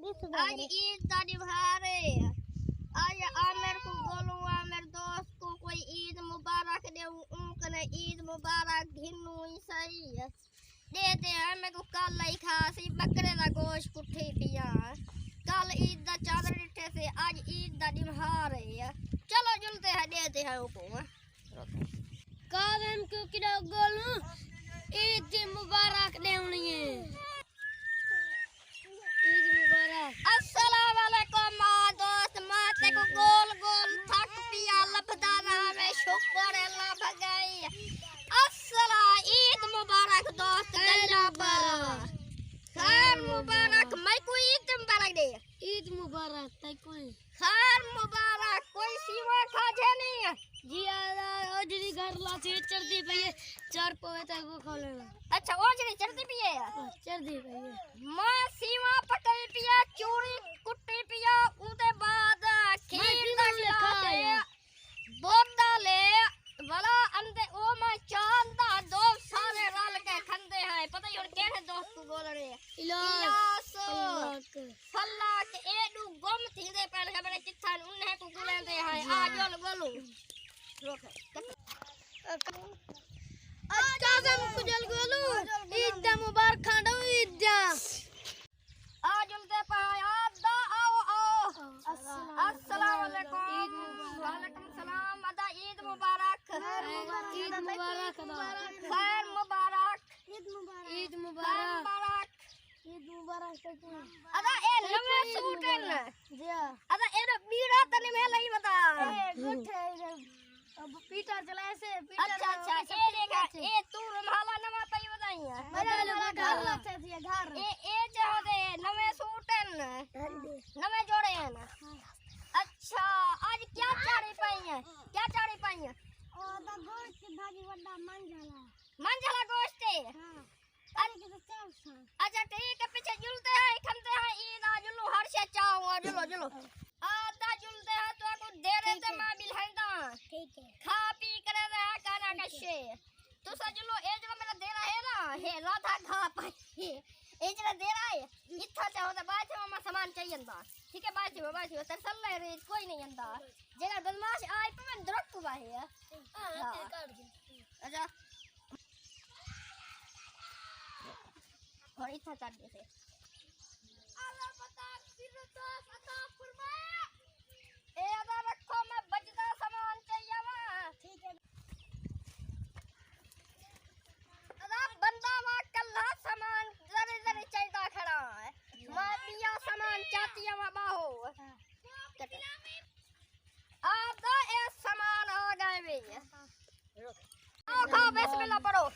आज ईद का त्योहार है। आज आमिर को बोलूँ, आमिर दोस्त को कोई ईद मुबारक दे, उनकने ईद मुबारक घिनू सही है देते हैं। मेरे को कल ही खासी बकरे का गोश्त कुट्ठी पिया। कल ईद का चादर डिठे से आज ईद का त्योहार है। चलो जुलते हैं देते हैं उनको। कादम क्यों किड़ा बोलूं ईद मुबारक देनी है। अस्सलाम वालेकुम दोस्त, माते को गोल गोल थक पिया लपदा रहा में शुक्र अल्लाह भगाई। अस्सला ईद मुबारक दोस्त, जिंदाबाद। खैर मुबारक, मैं को ईद मुबारक दे। ईद मुबारक तय कोई खैर मुबारक। कोई सीवा खाजे नहीं जी आदा ओजरी घर ला से चढ़दी पई चार पवे तक वो खा लेना। अच्छा ओजरी चढ़दी पई है, चढ़दी पई मैं सीवा पकई पिया, चूरी कुट्टी पिया, उते बाद खीर दा गिलास बोतल वाला अंदे ओ मैं चांदा दो सारे रल के खंदे हैं। पता ही और केने दोस्त को बोल रहे इलास फल्ला के एडू गम थींदे पहले खबर किथान उन्हें को गुलेंदे हैं। आ जोल बोलू रोक अच्छा हम कुजल गोलू ईद मुबारक खांडो ईद आज उनते पाया दा आओ आओ। अस्सलाम वालेकुम। वालेकुम सलाम। अदा ईद मुबारक। ईद मुबारक खैर मुबारक। ईद मुबारक ईद मुबारक अदा ए नवे सूट है जी अदा ए बीड़ा तने में लई बता गुठे अब पीटर चलाए से पीटर। अच्छा ए देखा ए तू रुमाला नवा पई बताई है मेरे लोग घर लाते थे घर ए चाहो दे नवे सूट है नवे जोड़े हैं ना। अच्छा आज क्या चाड़ी पाई है, क्या चाड़ी पाई है? और दा गोश्त की भाजी वड्डा मंझला गोश्त है। अरे के चाव सा अच्छा ठीक है, पीछे जुलते हैं खंते हैं ईद आ जुलू हर से चाओ जुलो जुलो आदा जुलते हैं तो को ढेरे से मां बिलहंदा। ठीक है खा पी करे रहा खाना कशे तो सजलो ए जगह मेरा दे रहा है ना हे राधा खा पाई ए जगह दे रहा है इतना चाहो तो बाद में मां सामान चाहिए अंदा। ठीक है बाद में तरसल रे कोई नहीं अंदा जगह बदमाश आए पे मैं दरक को बाहे है। अच्छा और इतना काट दे से अल्लाह पता फिर तो अता फरमाया ए अदा रखो मैं बचदा सामान चाहिए वहां। ठीक है अदा बंदा वहां कल्ला सामान जरे जरे चाहिए खड़ा है मैं पिया सामान चाहती है वहां बाहो आदा ए सामान आ गए वे आओ खाओ बिस्मिल्लाह पढ़ो।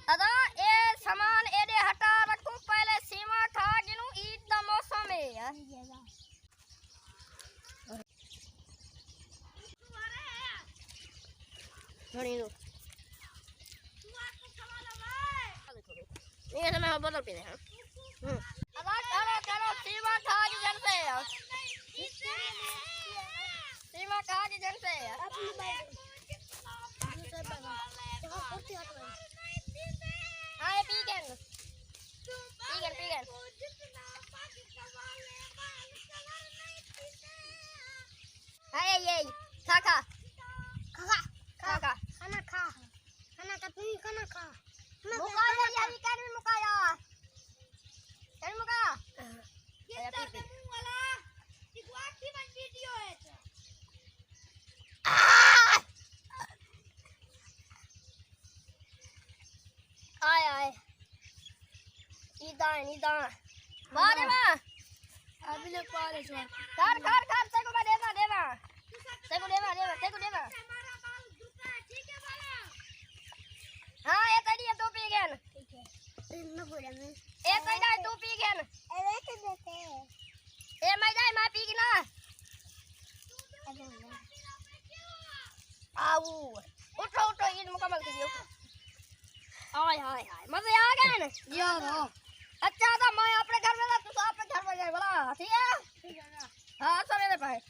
अदा ए सामान एडे हटा रखूं पहले सीमा खा गिनू ईद दा मौसम है। घणी दो ये मैं बदल पे हैं। अदा करो करो सीमा खा के जन से सीमा खा के जन से हाय पीगन हाय ये खा खाना का तू खाना खा मुकाया यानी कर मुकाया ये तो मुंह वाला दिखवा की बन वीडियो है आय ईदा मारे मां अभी ले पाले छ कर तेको मैं देवा तेको देवा ठीक है वाला। हां ये तड़ी तो पी गन ठीक है न बोले में ए तड़ा तू पी गन ए के देते ए मैं जाए मैं पी ना आओ उठो ईद मुकम्मल कीजिए। हाय मजे आ गए ना यार। अच्छा था मैं अपने घर में था तू अपने घर में जाए बोला ठीक है। हाँ सब मेरे पास